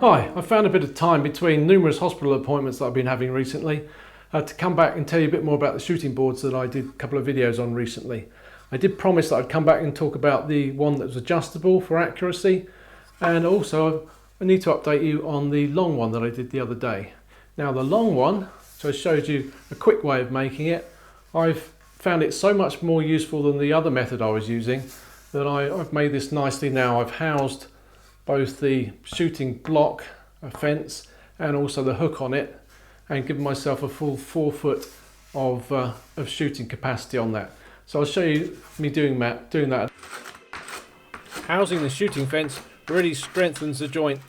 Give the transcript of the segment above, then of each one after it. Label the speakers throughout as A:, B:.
A: Hi, I found a bit of time between numerous hospital appointments that I've been having recently to come back and tell you a bit more about the shooting boards that I did a couple of videos on recently. I did promise that I'd come back and talk about the one that was adjustable for accuracy, and also I need to update you on the long one that I did the other day. Now the long one, so I showed you a quick way of making it, I've found it so much more useful than the other method I was using that I've made this nicely now. I've housed both the shooting block, a fence, and also the hook on it, and given myself a full 4 foot of shooting capacity on that. So I'll show you me doing that. Housing the shooting fence really strengthens the joint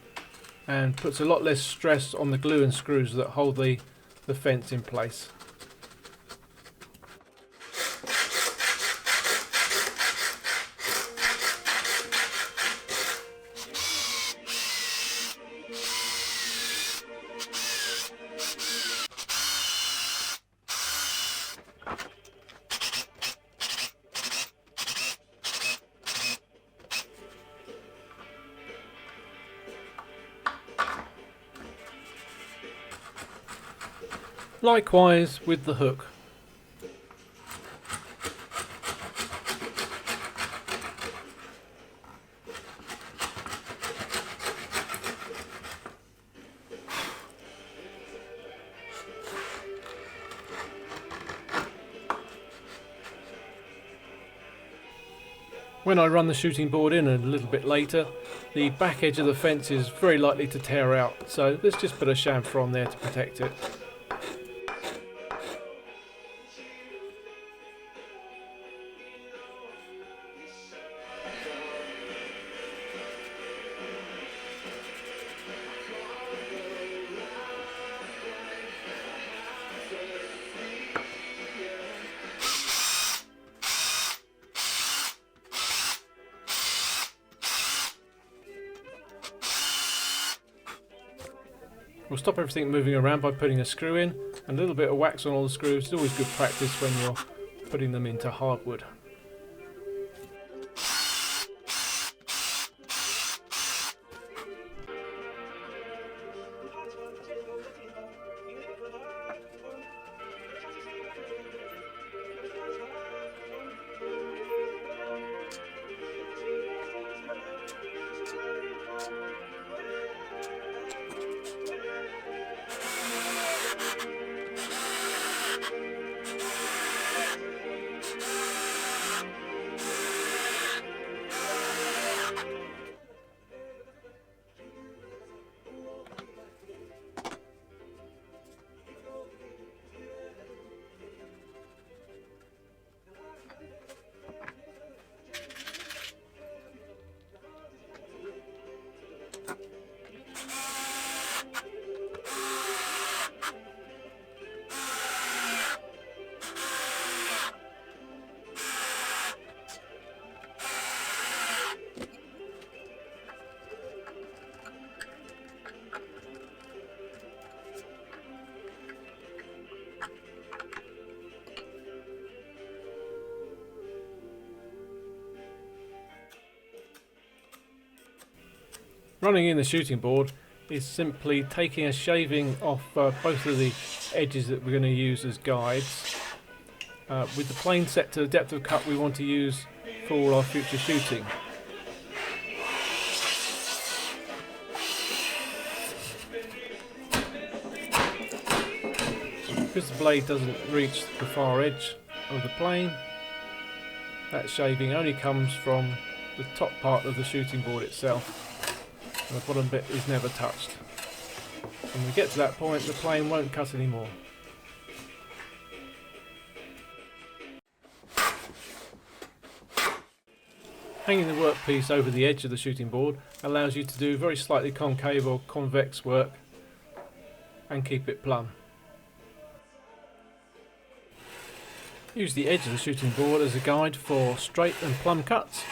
A: and puts a lot less stress on the glue and screws that hold the fence in place. Likewise with the hook. When I run the shooting board in a little bit later, the back edge of the fence is very likely to tear out, so let's just put a chamfer on there to protect it. We'll stop everything moving around by putting a screw in, and a little bit of wax on all the screws is always good practice when you're putting them into hardwood. Running in the shooting board is simply taking a shaving off both of the edges that we're going to use as guides, with the plane set to the depth of cut we want to use for all our future shooting. Because the blade doesn't reach the far edge of the plane, that shaving only comes from the top part of the shooting board itself. And the bottom bit is never touched. When we get to that point, the plane won't cut anymore. Hanging the workpiece over the edge of the shooting board allows you to do very slightly concave or convex work and keep it plumb. Use the edge of the shooting board as a guide for straight and plumb cuts,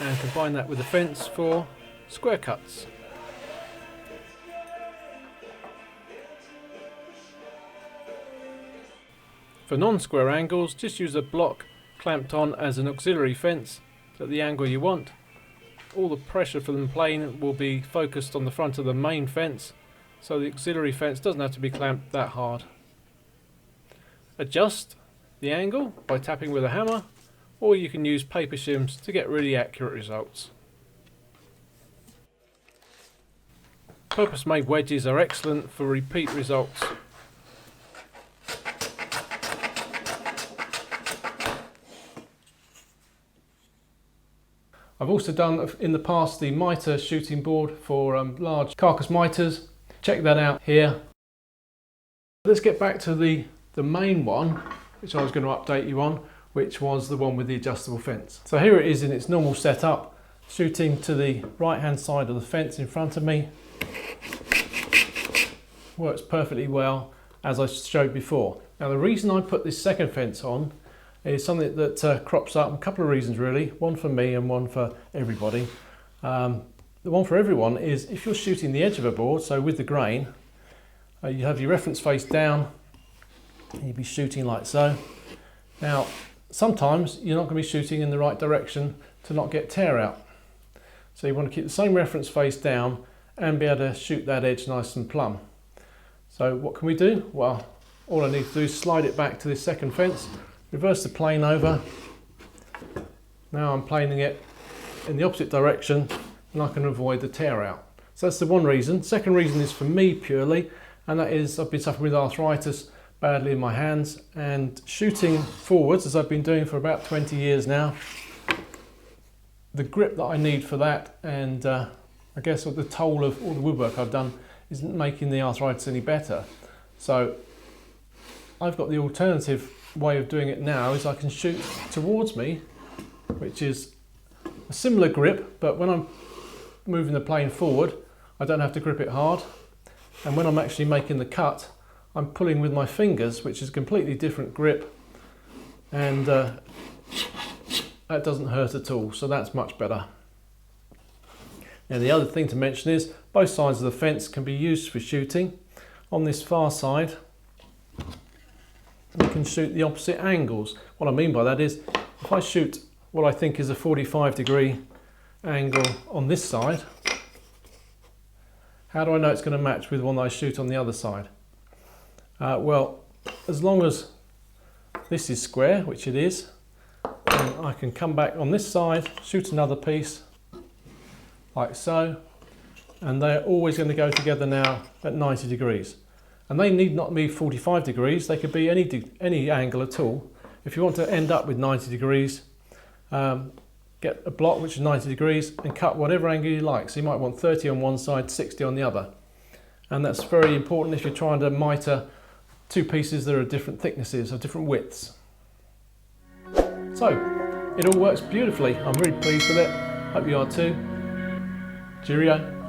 A: and combine that with the fence for square cuts. For non-square angles, just use a block clamped on as an auxiliary fence at the angle you want, all the pressure from the plane will be focused on the front of the main fence, so the auxiliary fence doesn't have to be clamped that hard. Adjust the angle by tapping with a hammer, or you can use paper shims to get really accurate results. Purpose-made wedges are excellent for repeat results. I've also done in the past the mitre shooting board for large carcass miters. Check that out here. Let's get back to the main one, which I was going to update you on, which was the one with the adjustable fence. So here it is in its normal setup, shooting to the right hand side of the fence in front of me. Works perfectly well, as I showed before. Now the reason I put this second fence on is something that crops up, a couple of reasons really, one for me and one for everybody. The one for everyone is if you're shooting the edge of a board, so with the grain, you have your reference face down, and you'd be shooting like so. Now sometimes you're not going to be shooting in the right direction to not get tear out. So you want to keep the same reference face down and be able to shoot that edge nice and plumb. So what can we do? Well, all I need to do is slide it back to this second fence, reverse the plane over. Now I'm planing it in the opposite direction and I can avoid the tear out. So that's the one reason. Second reason is for me purely, and that is I've been suffering with arthritis badly in my hands, and shooting forwards, as I've been doing for about 20 years now, the grip that I need for that, and I guess the toll of all the woodwork I've done isn't making the arthritis any better. So I've got the alternative way of doing it now is I can shoot towards me, which is a similar grip, but when I'm moving the plane forward I don't have to grip it hard, and when I'm actually making the cut I'm pulling with my fingers, which is a completely different grip, and that doesn't hurt at all, so that's much better. Now the other thing to mention is both sides of the fence can be used for shooting. On this far side you can shoot the opposite angles. What I mean by that is if I shoot what I think is a 45-degree angle on this side, how do I know it's going to match with the one that I shoot on the other side? Well, as long as this is square, which it is, then I can come back on this side, shoot another piece like so, and they're always going to go together now at 90 degrees. And they need not be 45 degrees, they could be any angle at all. If you want to end up with 90 degrees, get a block which is 90 degrees and cut whatever angle you like. So you might want 30 on one side, 60 on the other. And that's very important if you're trying to mitre two pieces that are different thicknesses or different widths. So it all works beautifully. I'm really pleased with it. Hope you are too. Cheerio.